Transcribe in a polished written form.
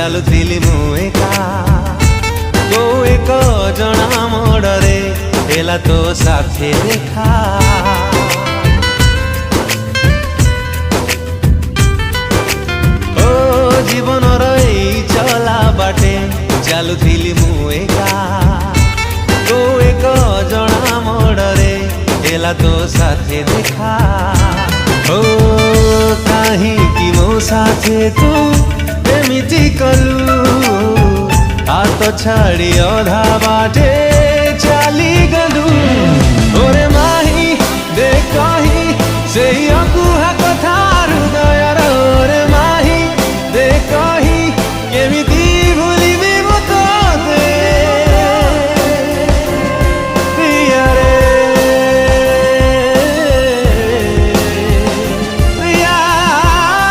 ଚାଲୁଥିଲି ମୁଁ ଏକା କୋଉ ଏକ ଜଣା ମୋଡ଼ରେ ହେଲା ତୋ ସାଥେ ଦେଖା ଓ ଜୀବନର ଏଇ ଚଲା ବାଟେ ଚାଲୁଥିଲି ମୁଁ ଏକା କୋଉ ଏକ ଜଣା ମୋଡ଼ରେ ହେଲା ତୋ ସାଥେ ଦେଖା ଓ କାହିଁକି ମୋ ସାଥେ ତୁ एमिति कलु हाथ छाड़ी अधा बाटे चाली गलु ओरे माही दे कही से अकुहा